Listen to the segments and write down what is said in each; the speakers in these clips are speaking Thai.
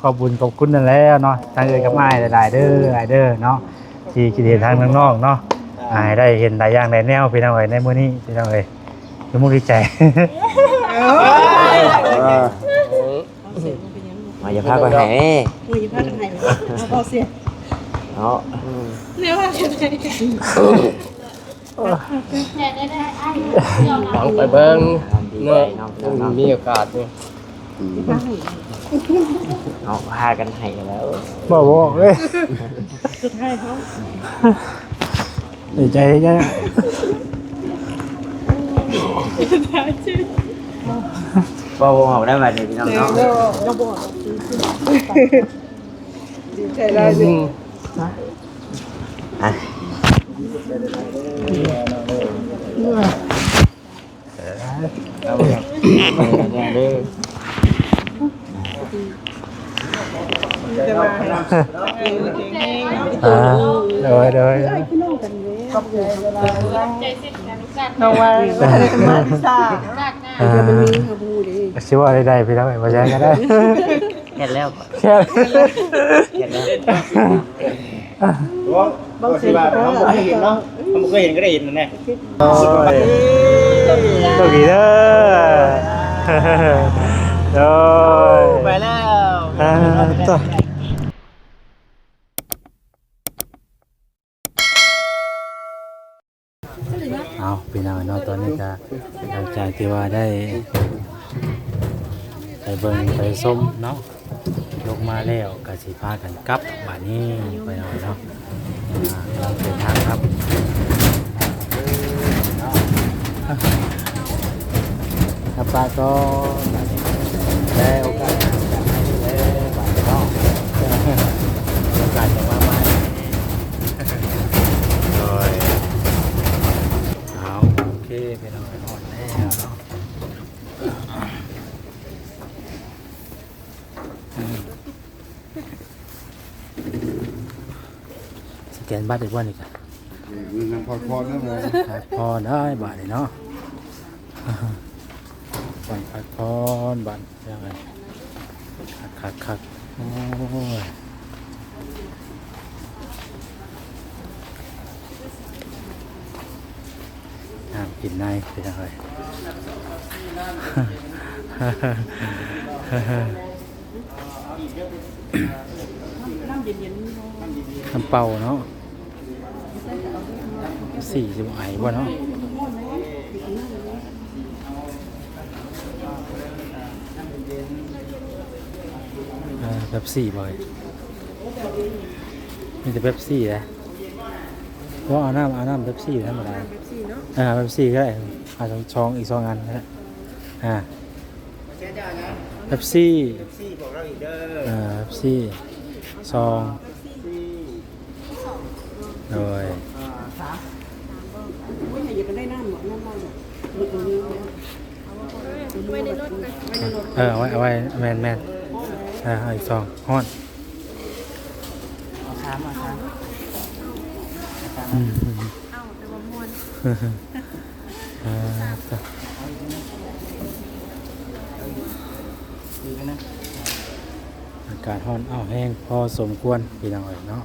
ขอบบุญขอบคุณนั่นแหละเนาะทางเอ่ยกับไม้หลายๆเด้อหลายเด้อเนาะที่คิดเห็นทางน้องๆเนาะให้ได้เห็นหลายอย่างหลายแนวพี่น้องเอ้ยในมื้อนี้พี่น้องเอ้ยคือมุกดีใจ มาอย่าพากันไหน มือยิบผ้ากันไหนเอาพอเสีย เนาะ เนื้อผ้ากันไหน ฟังไปเบิ้งเนาะมีโอกาสเนี่ย เนาะพากันไหนแล้ว บอกเอ้ย สุดท้ายเขา ดีใจจัง สุดท้ายชื่อ บ่บ่เอาได้บัดนี้พี่น้องเนาะ เราบอกดีใจได้เลย อ่ะ เอาเด้อ จะมา โดยน้องว่ามาพิซซ่าจะเป็นมีขบูดิ ชื่อว่าได้พี่น้องเอ้ยบ่ใช่ก็ได้ เฮ็ดแล้ว แค่ เฮ็ดแล้ว บางสิ่งก็ ไม่เห็นเนาะผมเคยเห็นก็ได้เห็นนั่นแหละ โอ้ยโชคดีเด้อโดย ไปแล้ว ต่อเอาพี่น้องเนาะตอนนี้ก็หลังจากที่ว่าได้ไปเบิ่งไปส้มเนาะยกมาแล้วก็สิพากันกลับบ้านนี้ไปหน่อยเนาะกำลังเดินทางครับครับป้าก็ได้โอกาสได้บ้านเนาะโอกาสจะมาใหม่โดยเอาโอเคไปนอนนอนแล้วเนาะสแกนบัตรได้บ่นี่กัน นั่งพอๆนะผม พักผ่อนได้บาทนี่เนาะวันพักผ่อนบัตรยังไงคักโอ้ยน้ำกินในเป็นยังไง น้ำเย็น น้ำเป่าเนาะ40ไอบ่เนาะแบบ4บ่อยมีแต่แบบ4นะว่าเอาน้ำแบบ4ธรรมดาแบบ4ก็ได้เอาช่องอีก2อันก็ได้แบบ4 ซี่บอกเราอีกเด้อ แบบ4ซองโดย ๆไม่ใช่ยังได้น้ำหรอกน้ำมันไม่ได้ลดกันไม่ได้ลด เอาไว้แมนเอาอีกซองฮ้อน เอาถาม อืม เอาแต่ว่าม้วน ต่ออากาศร้อนแห้งพอสมควรพี่น้องเอ๋ยเนาะ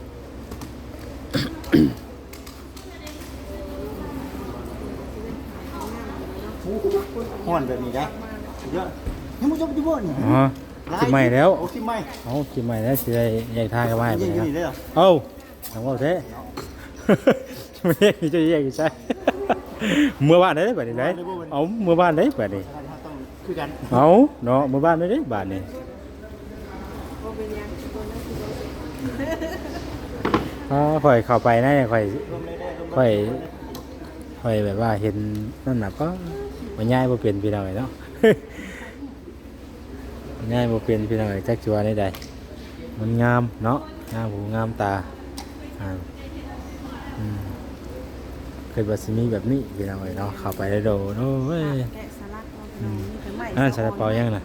ห้อนแบบนี้ได้เยอะนี่มึงจะไปดูบ่นี่ อ๋อกินใหม่แล้ว โอ้คิดไม่ เอากินใหม่แล้วสิได้แยกทางกันไว้ไป ยัง นะ นี่เลยเหรอ เอ้าทำว่าเท่ ไม่แยกจะแยกใช่ เมื่อบ้านได้แบบนี้ได้เอาเมื่อบ้านได้แบบนี้ ต้องคือกัน เอาเนาะเมื่อบ้านได้บาทนี่ค่อยเข้าไปนะค่อยแบบว่าเห็นนั่นน่ะก็มันง่ายบ่เป็นพี่น้องเนาะ ง่ายบ่เป็นพี่น้องจักจัวได้ใดมันงามเนาะงามหูงามตาเคยว่าสิมีแบบนี้พี่น้องเนาะเข้าไปได้โดนโอ้ย แกะสลัด นั่นซาลาเปายังน่ะ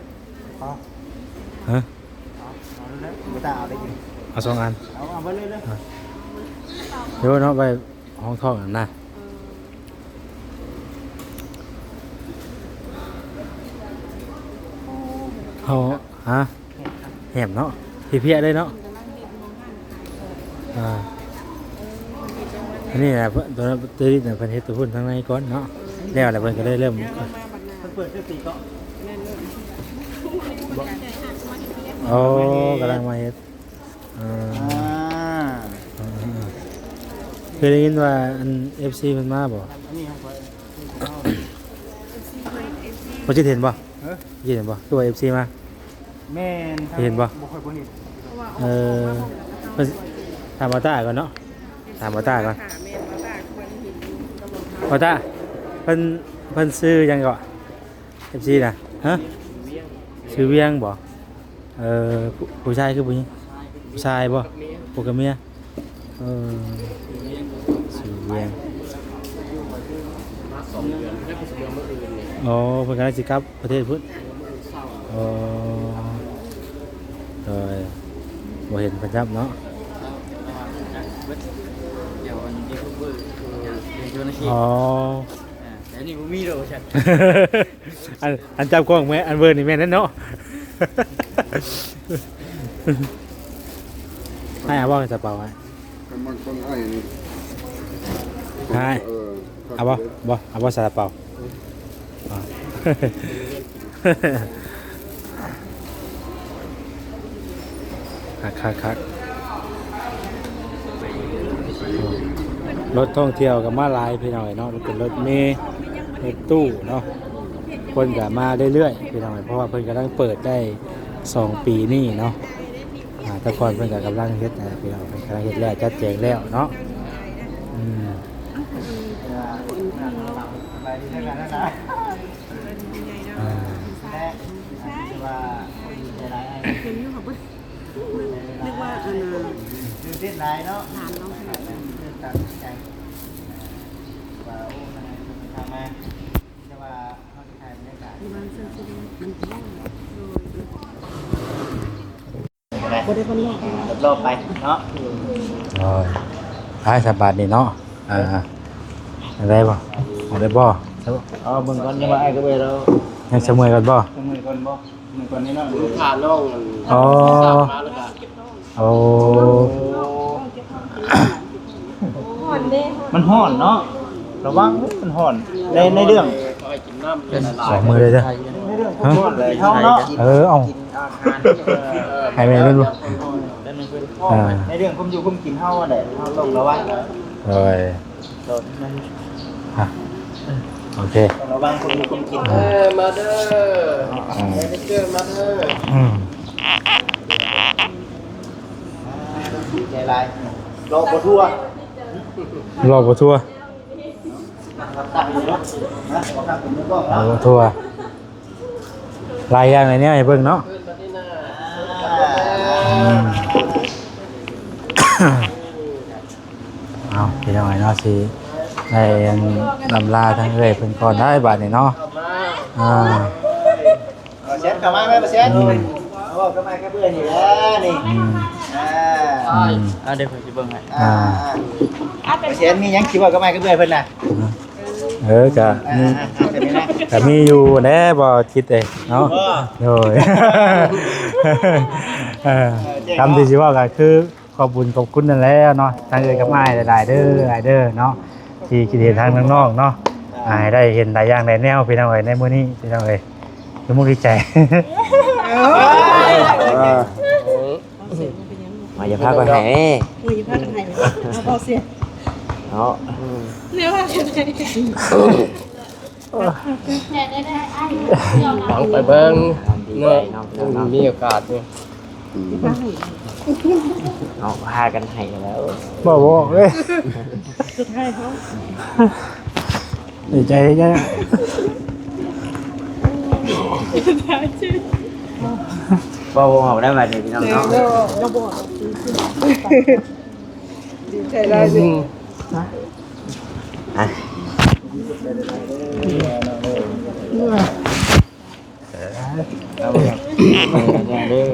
ฮะ ไม่ตาเอาได้กิน เอา2 อัน เอาไปเลยเลย เดี๋ยวเนาะไปห้องท้องนั่นนะเอาฮะแหมเนาะ เพี้ยได้เนาะอันนี้นะตัวนั้นตัวนี้เนี่ยเพิ่นเฮ็ดตัวพุ่นทางในก่อนเนาะแล้วอะไรเพิ่นก็ได้เริ่ม เปิดตีก็ โอ้กำลังมาเฮ็ดเคยได้ยินว่าอัน FC เพิ่นมาบ่บ่สิเห็นบ่สิเห็นบ่ตัว FC มา แม่น เห็นบ่ บ่ค่อยบ่เห็น เพิ่นถามบ่ตาก่อนเนาะถามบ่ตาก่อนบ่ตาเพิ่นซื้อหยังก่อน FC น่ะฮะชื่อเวียงบ่ผู้ชายคือผู้หญิงผู้ชายบ่ผู้กับเมียชื่อเวียงอ๋อเพิ่นกำลังสิกลับประเทศพุ่นอ๋อโดยบ่เห็นประจำเนาะอ๋อ แต่นี่บ่มีโดใช่ อันจับกล้องแม่อันเวิร์นนี่แม่นั่นเนาะให้อาว่าจะเป่าไว้ กำลังต้นไอ้นี่ ให้เอาบ่เอาบ่ซาลาเปาคักรถท่องเที่ยวกับมาลายพี่น้อยเนาะเป็นรถเมล์รถตู้เนาะคนก็มาเรื่อยๆพี่น้อยเพราะว่าเพิ่นกำลังเปิดได้2 ปีนี่เนาะแต่ก่อนเพิ่นก็กำลังเฮ็ดนะพี่น้องเพิ่นกำลังเฮ็ดแล้วจัดแจงแล้วเนาะไปที่ทางนั้นนะและว่าใจร้ายไอ้ เห็นอยู่ค่ะเพิ่นนึกว่าอันน่ะ คือเส้นร้ายเนาะ ถามน้องเพิ่น ตัดใจว่าโอ้ทำมาจะว่าเขาจะถ่ายบรรยากาศ ที่บ้านเสื้อสีแดงมันแห้งอะไร บ่ได้คนแรก รอบไปเนาะ ท้ายสบายนี่เนาะได้บ่เอาได้บ่ อ๋อเบิ่งก่อนยังว่าไอ้ก็ไปแล้ว ยังเสมอกันบ่ มือก่อนบ่มือก่อนนี่เนาะ ผ่านน้อง อ๋อ มาแล้วก็ โอ้ ห่อนเด้ มันห่อนเนาะระวังมันห่อนในเรื่อง คอยกินน้ำ สองมือเลยจ้ะ ในเรื่องของห่อนเลยเท่าเนาะ เอาให้แม่เล่นบ่ในเรื่องผมอยู่ผมกินเท่าอะไรเท่าลงระวัง เอ้ยโอเค ระวังผมอยู่ผมกิน มาเด้อได้เจอมาเด้อ ใจลายรอบ่ทั่ว รอบ่ทัว ตักอยู่เนาะนะบ่ครับผมก็ รอบ่ทัวลายอย่างไรเนี่ยให้เบิ่งเนาะเอาพี่น้อยเนาะสิได้นำลาทั้งเอ้ยเพิ่นก่อนได้บาดนี้เนาะเซ็ตกลับมาไหมเซ็ตเอาบอกกลับมาแค่เบื่อนี่แหละนี่เดี๋ยวผมจะเบิ่งให้เซ็ตมีหยังคิดว่ากลับมาแค่เบื่อเพิ่นน่ะก็มีอยู่แหน่บ่คิดเด้เนาะโดยคำที่สิว่าก็คือขอบคุณนั่นแหละเนาะทางเอ้ยกับอ้ายหลายๆเด้อเนาะที่คิดเห็นทางน้องๆเนาะได้เห็นหลายอย่างหลายแนวพี่น้องเอ้ยในมื้อนี้พี่น้องเอ้ยคือมุกดีใจมาอย่าพาไปไหน มืออยู่พากันให้เอาพอเสีย เนาะ เรียกว่าเฮ็ดได้ ลองไปเบิ่งเนาะมีโอกาสนี่ เอาพากันให้แล้ว บ่เอ้ย สุดท้ายเขา ดีใจจัง บ่เอาได้บัดนี้พี่น้องเนาะ เราบอกดีใจได้สิ เอาแบบเด้อ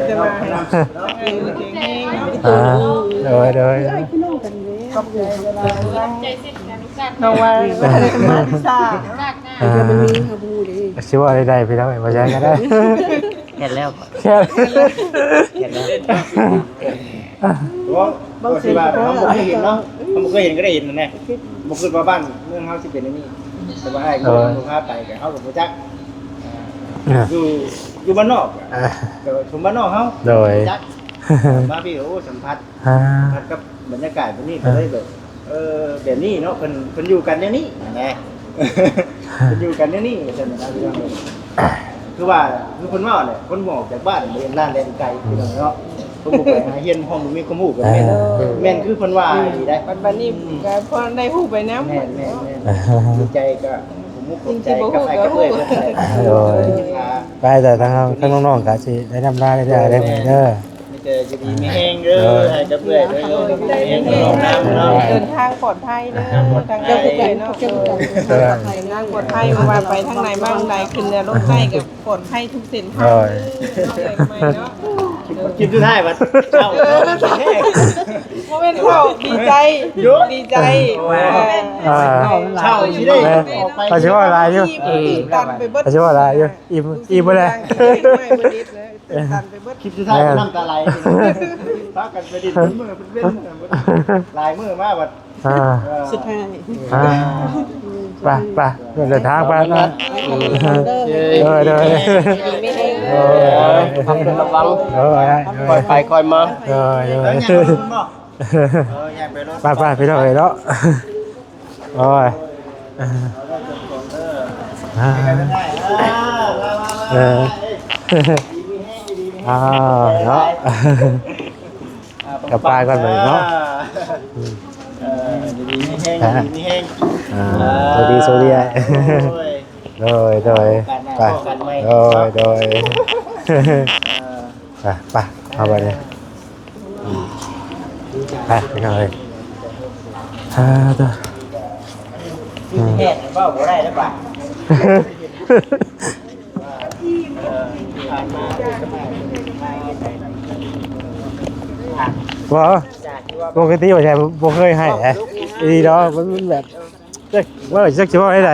จะมา โดย น้องว่ามาที่ซ่า เดี๋ยวมันมีขบูดิ ชื่อว่าได้ๆพี่น้องบ่ใช่ก็ได้ แค่แล้ว แค่ แค่แล้ว บางทีว่าเขาบ่เคยเห็นเนาะเขาบ่เคยเห็นก็ได้เห็นนั่นแหละบ่คิดว่าบ้านเมืองเฮาสิเป็นอันนี้แต่ว่าให้กูพาไปก็เฮาก็บ่จักอยู่บ้านนอกก็ชุมบ้านนอกเฮา โดย จักมาพี่โอ้สัมผัส อ่า กับบรรยากาศแบบนี้ก็เลยแบบแบบนี้เนาะเพิ่นอยู่กันอย่างนี้ไงเพิ่นอยู่กันอย่างนี้ซั่นนะพี่น้องคือว่าคือคนว่าเนี่ยคนบอกจากบ้านเรียนร้านเรียนไกลพี่น้องเนาะผมบอกไปหาเฮียนห้องมีความรู้กันแม่นคือเพิ่นว่าดีได้ บัดนี้ก็พอได้ฮู้ไปนำ แม่นดีใจก็ผมมุกใจกับไอ้กับเอ้ยเพิ่น โดยไปแต่ทางน้องๆก็สิได้นำลาได้ได้เหมือนเด้อ มีแต่จะดีมีแห้งเด้อไอ้กับเอ้ยเด้อมีแห้งน้องน้ำเนาะ เดินทางปลอดภัยเด้อทางเจ้าผู้ใหญ่เนาะเดินทางปลอดภัยว่าไปทางไหนบ้างใดขึ้นรถได้ก็ปลอดภัยทุกเส้นทางเนาะ คิดดูได้ว่าเจ้าแห้ง โมเมนต์เข้าดีใจดีใจ เช่าที่ได้ออกไป เขาชื่อว่าอะไรอยู่ ตันไปเบิด เขาชื่อว่าอะไรอยู่อิ่มบ่ได้ ไม่เบิดเลยตันไปเบิด คิดดูได้น้ำตาไหลพากันไปดินมือเป็นเว้นลายมือมาบัด สุดท้าย ไปเดินทางไปนะเดิน ไม่ให้ ทำเป็นระวัง คอย ไปคอยมา แล้วยังไปรถบ่ยังไปรถ ไปพี่น้องเนาะโอ้ยเนาะกับปลาก่อนเลยเนาะดีมีแห้งดีมีแห้ง สวัสดีโซเดียโดยไปโดยไปเอาไปเลยไปเลยตัว แห้งเปล่าบ่ได้หรือเปล่าว่าปกติว่าใช่บ่เคยให้ไอ้ดีดอกมันแบบว่าจักสิว่าได้ได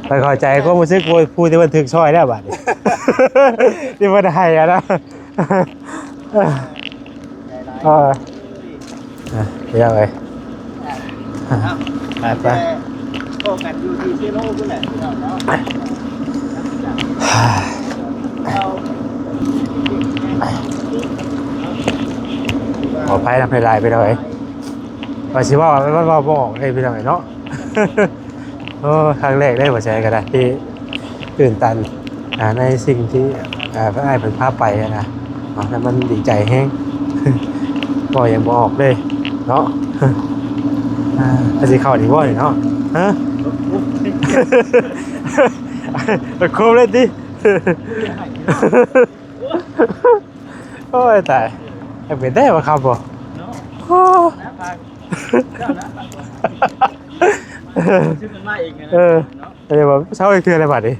ไปขอใจก็รู้สึกพูดที่มันถึกซอยแล้วบัดนี้ที่มันให้อ่ะนะไปยังไงไป ก็กันอยู่ที่เซโร่พุ่นแหละพี่น้องเนาะ ขอภัยนะเพลายไปหน่อยว่าสิว่ามันว่าบอกให้พี่น้องเนาะครั้งแรกได้หัวใจกันนะที่ตื่นตันในสิ่งที่พระอ้ายเป็นภาพไปนะแล้วมันดีใจแห้งก็ยังบอกเลยเนาะถ้าสิเข้าดีว่าเนาะฮะโคมเลยดิโอ้ยตายเป็นได้ป่ะครับบ่ชื่อมันมาเองนะเนาะ เดี๋ยวเช้าอีกเทื่ออะไรบัดนี้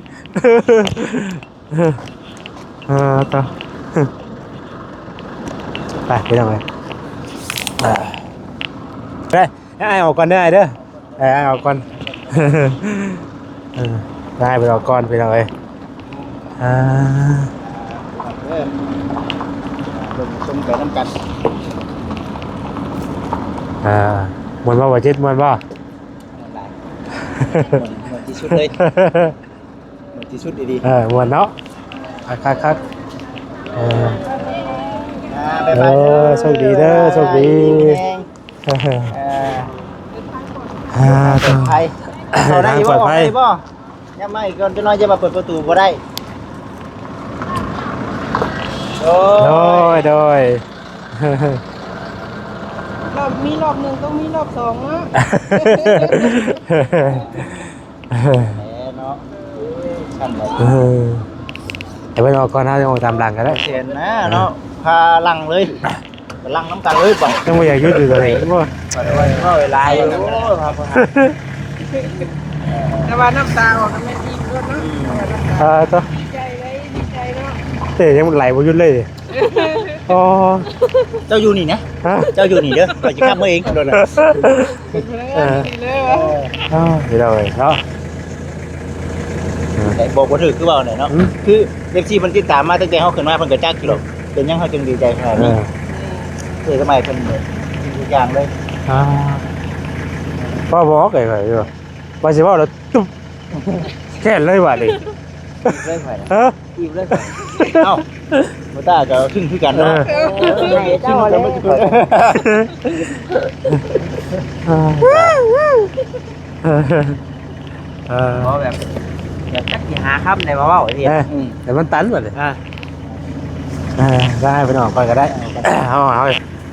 ต่อไปไปทำไมไปให้ออกก่อนได้เด้อให้ออกก่อนได้ไปออกก่อนไปทำไมชมกันน้ำกันมวนบ่บ่จิตมวนบ่หมดที่สุดเลยหมดที่สุดดีๆมวนเนาะคักโชคดีเด้อโชคดีปลอดภัยเราได้บ่ได้บ่ยังไม่ก่อนจะน้อยจะมาเปิดประตูบ่ได้โดยมีรอบหนึ่งต้องมีรอบสองเนาะเนาะสั่นเลยเดี๋ยวไปรอก่อนนะจะตามหลังกันได้เห็นนะเนาะพาลังเลยลังน้ำกันเลยป่ะต้องไม่อยากยืดอยู่เลยว่าเวลาอยู่ครับแต่ว่าน้ำตาออกน้ำแม่ดีด้วยเนาะต่อดีใจเลยดีใจเนาะเตะยังมันไหลบนยุดเลย อ๋อ เจ้าอยู่นี่นะ ฮะ เจ้าอยู่นี่เด้อข่อยสิขับมาเองโดนน่ะ อ้าวเดี๋ยวเราเนาะ แต่บอกบ่ถูกคือเว้าเนี่ยเนาะคือ FC มันติดตามมาตั้งแต่เฮาขึ้นมาเพิ่นก็จักอยู่หรอกเป็นหยังเฮาจึงดีใจขนาดนี้คือทำไมเพิ่นทุกอย่างเลย อ่าพ่อบอกไงไปอยู่ว่าสิว่าเราตุ๊บแค่เลยว่าดิ เล่นไปนะ เออ อิ่มเล่นไปเอ้าบ่ตาก็ครึ่งคือกันเนาะเจ้าอะไร เพราะแบบจักสิหาคำได้มาเว้าไอ้เหี้ย แต่มันตันหมดเลยได้ไปหน่อยก่อนก็ได้เ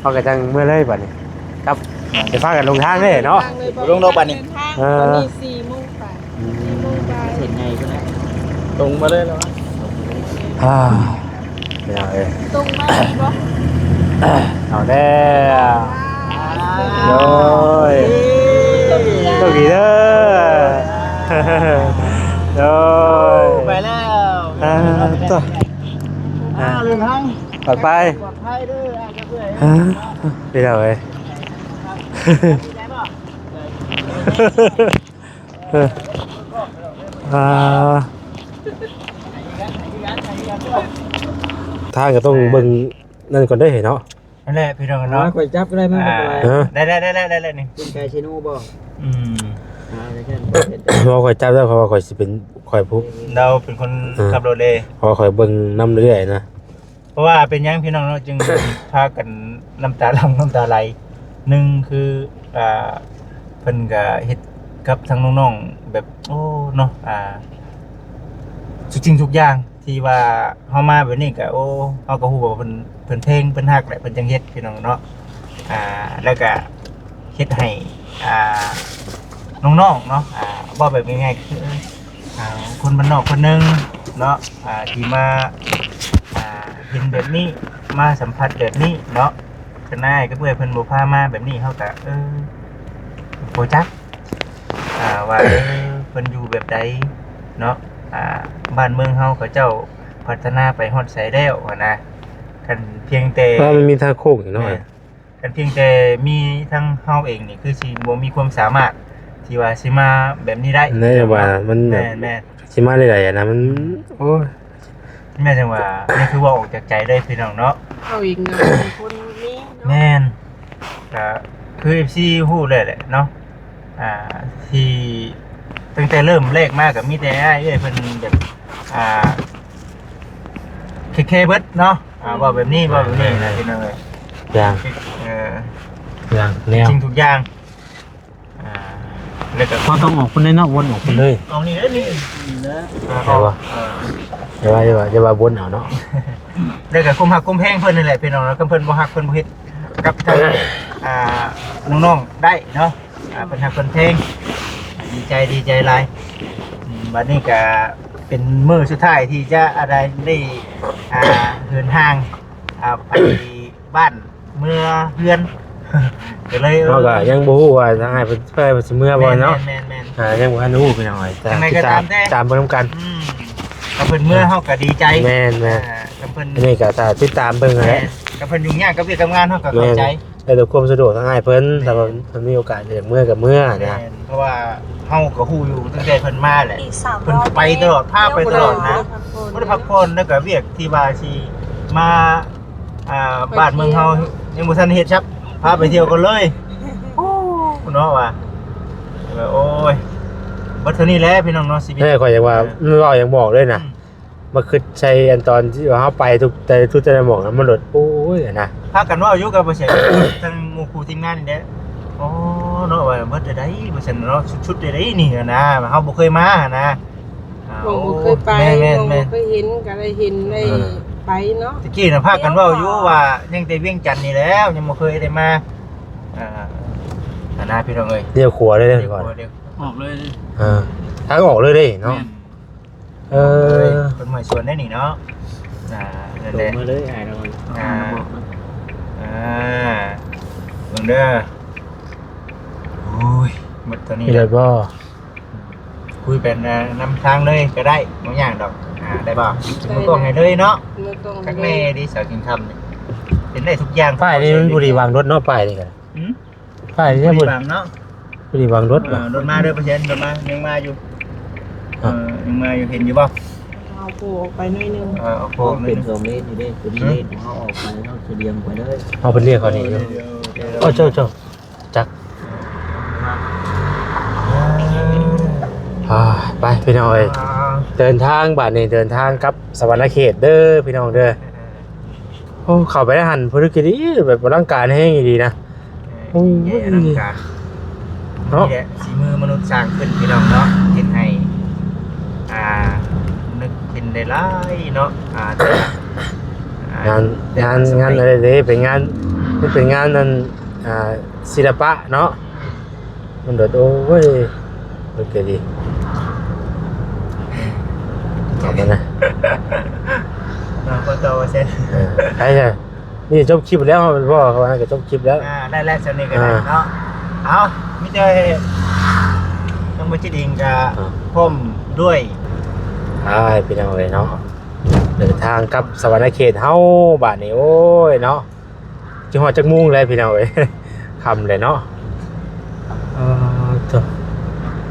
อากระจังเมื่อเลยบัดนี้ครับจะพากันลงทางเลยเนาะ ลงโลกบัดนี้ ตอนนี้4 โมงไป4 โมงไป เห็นไงก็ได้ ตรงมาเลยแล้ว ไม่เอาเอ้ย ตรงมาอีกบ่ เอาแล้วโดยโชคดีเด้อโดย ไปแล้ว ต่อ เรื่องทาง ปลอดภัย ปลอดภัยเด้ออาจจะเพื่อน ไปแล้วเว้ยทางก็ต้องเบิ่งนั่นก่อนได้เห็นเนาะ นั่นแหละพี่น้องเนาะ ข่อยจับก็ได้มั้ยบ่เป็นไร ได้นี่ เป็นไก่ชิโน่บ่ อืม อะไรกัน เพราะข่อยจับได้เพราะว่าข่อยสิเป็นข่อยผู้ เราเป็นคนขับรถเลย เพราะว่าข่อยเบิ่งนำเรื่อยๆนะ เพราะว่าเป็นยังพี่น้องเนาะจึง พากันน้ำตาลำน้ำตาไหลหนึ่งคือเพิ่นก็เฮ็ดกับทั้งน้องๆแบบโอ้เนาะทุกจริงทุกอย่างที่ว่าเฮามาแบบนี้ก็โอ้เฮาก็ฮู้ว่าเพิ่นเพลงเพิ่นฮักแหละเพิ่นจังเฮ็ดพี่น้องเนาะแล้วก็เฮ็ดให้น้องๆเนาะบ่แบบง่ายๆคือคนบ้านนอกคนหนึงเนาะที่มาเห็นแบบนี้มาสัมผัสแบบนี้เนาะก็น่าก็เพื่อเพิ่นบ่พามาแบบนี้เฮาก็โปรจักว่าเพิ่นอยู่แบบใดเนาะบ้านเมืองเฮาก็เจ้าพัฒนาไปฮอดไสแล้วนะกันเพียงแต่ เพราะมันมีทางโค้งอีกหน่อย กันเพียงแต่มีทั้งเฮาเองนี่คือสิบ่มีความสามารถที่ว่าสิมาแบบนี้ได้ ในว่ามันแบบ แม่ สิมาได้ๆนะมันโอ้ย แม่จังว่านี่คือว่าออกจากใจเลยพี่น้องเนาะ เอาอีกนะคนนี้ แม่นก็คือ FC ฮู้เลยแหละเนาะที่ตั้งแต่เริ่มแรกมาก็มีแต่อ้ายเอ้ยเพิ่นแบบเคเบิดเนาะว่าแบบนี้ว่าแบบนี้นะพี่น้องเอ้ย อย่าง อย่างแนว จริงทุกอย่างแล้วก็ พอต้องออกคนได้นอกวนออก เลย เอานี่เด้อนี่นะ แต่ว่าอย่าว่าบนเอาเนาะ แล้วก็กุมหักกุมแพงเพิ่นนั่นแหละพี่น้องแล้วก็เพิ่นบ่ฮักเพิ่นบ่เฮ็ดกับทางน้องๆได้เนาะเพิ่นฮักเพิ่นเพลงดีใจหลายบัดนี้ก็เป็นมื้อสุดท้ายที่จะอะไรได้เดินทางไปบ้านเมื่อเฮือน ก็เลย เราก็ยังบ่ฮู้ว่าทางไหนเพิ่นไปสิเมื่อบ่เนาะ แม่น ยังบ่ทันรู้เป็นจังไดแต่ จังไดก็ตามแต่ ตามเพิ่นนำกัน ถ้าเพิ่นเมื่อเฮาก็ดีใจ แม่น ถ้าเพิ่น อันนี้ก็ถ้าติดตามเบิ่งนั่นแหละ ถ้าเพิ่นยุ่งยากกับเรื่องงานเฮาก็เข้าใจ ได้รับความสะดวกทางไหนเพิ่นถ้าเพิ่นมีโอกาสอยากเมื่อก็เมื่อนะ เพราะว่าเฮาก็ฮู้อยู่ตั้งแต่เพิ่นมาแหละ อีก เพิ่นไปตลอดพาไปตลอดนะบ่ได้พักผ่อนแล้วก็เวียกที่ว่าสิมาบ้านเมืองเฮายังบ่ทันเฮ็ดครับพาไปเที่ยวกันเลยเนาะว่าโอ้ยบัดเท่านี้แหละพี่น้องเนาะชีวิต แม่ข่อยอยากว่าเรายังบอกเลยนะมาคิดใช้อันตอนที่ว่าเฮาไปทุกแต่ละหม่องนั้นมันหลดโอ้ยนะ พากันว่าอายุกับบ่ใช่ ทั้งหมู่ครูทีมงานนี่แหละอ๋อเนาะว่าเบิดได้บ่ซั่นเนาะชุดได้นี่นะเฮาบ่เคยมานะ มองบ่เคยไป แม่ มอง น บ่เคยเห็นก็ได้เห็นได้ไปเนาะ ตะกี้น่ะพากันเว้าอยู่ว่ายังแต่เวียงจันทน์นี่แล้วยังบ่เคยได้มานะพี่น้องเอ้ย เดี๋ยวขัวเลยก่อน เดี๋ยว ออกเลย ทางออกเลยเด้เนาะเพิ่นมาชวนได้นี่เนาะนั่น โด แหละ มาเลยไอ้เรา เบิ่งเด้อโอ้ยหมดตัวนี้ นี่เลยบ่ คุยเป็นนำทางเลยก็ได้บ่ยากดอกได้บ่มือกล้องให้เลยเนาะ มือกล้อง ข้างในดีสาวกินคำนี่ เป็นได้ทุกอย่าง ป้ายนี่มันบุรีวางรถเนาะป้ายนี่กัน หืม ป้ายนี่ บุ บุ รี รี บางเนาะ บุรีวางรถว่ะ รถมาเด้อเปอร์เซ็นต์รถมายังมาอยู่ยังมาอยู่เห็นอยู่บ่ เอาโผล่ออกไปหน่อยนึง โอ้โห เป็น2เมตรอยู่เด้ตัวนี้เด้เฮาออกไปเฮาเสียงไปเลย เอาเป็นเรียกเขานี่อยู่โอ้เจ้าจักไปพี่น้องเอ้ยเดินทางบัดนี้เดินทางกลับสวรรณเขตเด้อพี่น้องเด้อโอ้เข้าไปได้หันธุรกิจดีแบบร่างกายแห้งดีนะโอ้ย นี่แหละสีมือมนุษย์สร้างขึ้นพี่น้องเนาะเห็นให้นึกเป็นได้หลายเนาะงานอะไรเด้เป็นงานมันเป็นงานนั้นศิลปะเนาะมันโดดโอ้ยโอเคดีเอามานะ ก็โตเช่น ใช่ใช่นี่จบคลิปแล้วเป็นพ่อเขาให้ก็จบคลิปแล้ว ได้แล้วเช่นนี้ก็ได้เนาะเอามิเตอร์ต้องมาจิตเองกับพ่มด้วย พี่น้องเลยเนาะเดินทางกลับสวรรณเขตเฮาบ้านนี้โอ้ยเนาะจังหวัดจักมุ่งเลยพี่น้องเอ้ยคำเลยเนาะตัว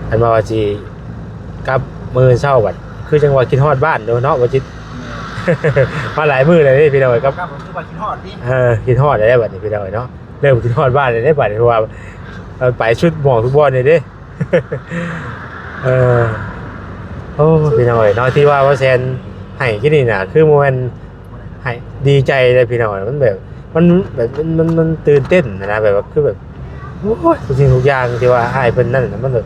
อันว่าจีกลับมือเช้าบัดคือจังหวัดคิดฮอดบ้านเด้อเนาะว่าจิต มาหลายมื้อเลยพี่น้องเอ้ยครับ ผมคือว่าคิดฮอดที่ คิดฮอดได้บัดนี้พี่น้องเอ้ยเนาะเริ่มคิดฮอดบ้านเลยได้บัดนี้เพราะว่าไปชุดหมองทุกบ่อนเลยเด้ โอ้พี่น้องเอ้ยเนาะที่ว่าแซนให้ที่นี่น่ะคือมันให้ดีใจเลยพี่น้องมันแบบมันตื่นเต้นนะแบบว่าคือแบบโอ้ยทุกสิ่งทุกอย่างที่ว่าให้เพิ่นนั่นน่ะมันแบบ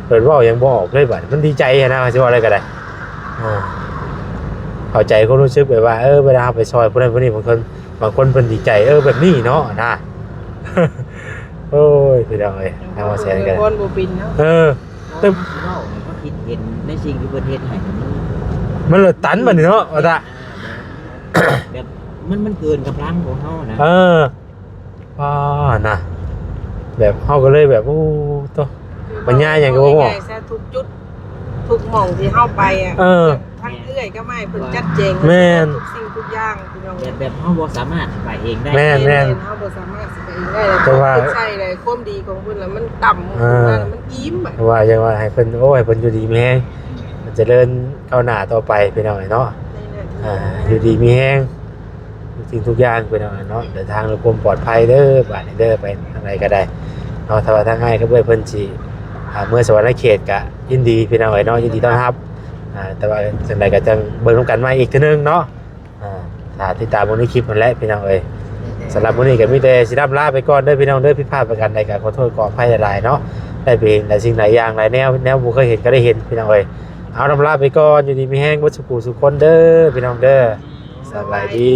เปิดว่ายังบ่ออกเลยบัดมันดีใจนะสิว่าอะไรก็ได้เข้าใจความรู้สึกแบบว่าเวลาไปซอยผู้นั้นผู้นี้บางคนเพิ่นดีใจแบบนี้เนาะนะ โอ้ยพี่น้องเอ้ยทางว่าแซนกัน คนบ่ปินเนาะ เว้าก็คิดเห็นในสิ่งที่เพิ่นเฮ็ดให้มันเลยตันบัดนี้เนาะว่าตา แบบมันเกินกำลังของเฮานะ นะแบบเฮาก็เลยแบบโอ้ตัวปัญญาอย่างก็บ่บอก ซะทุกจุดทุกหม่องที่เฮาไปอ่ะทั้งเอื้อยก็ไม่เพิ่นจัดแจงทุกสิ่งทุกอย่างพี่น้อง แบบเฮาบ่สามารถไปเองได้ แม่น เฮาบ่สามารถสิไปเองได้แต่ว่าใช่เลยความดีของเพิ่นแล้วมันต่ำมันอิ่มอ่ะ ว่าอย่างว่าให้เพิ่นให้เพิ่นอยู่ดีมีแฮงมันจะเดินก้าวหน้าต่อไปพี่น้องเนาะอยู่ดีมีแฮงสิ่งทุกอย่างพี่น้องเนาะเดินทางด้วยความปลอดภัยเด้อบาดนี้เด้อไปทางไหนก็ได้เนาะถ้าว่าทางง่ายก็เพิ่นสิเมื่อสวรรค์เขตก็ยินดีพี่น้องเนาะยินดีต้อนรับแต่ว่าจังไดก็จังเบิ่งนำกันมาอีกทีนึงเนาะถ้าติดตามมื้อนี้คลิปนั่นแหละพี่น้องเอ้ยสำหรับมื้อนี้ก็มีแต่สิรับลาไปก่อนเด้อพี่น้องเด้อผิดพลาดประการใดก็ขอโทษขออภัยหลายๆเนาะได้ไปเห็นหลายสิ่งหลายอย่างหลายแนวบ่เคยเห็นก็ได้เห็นพี่น้องเอ้ยเอาลาไปก่อนอยู่ดีมีแฮงบ่สุขสุขคนเด้อพี่น้องเด้อสบายดี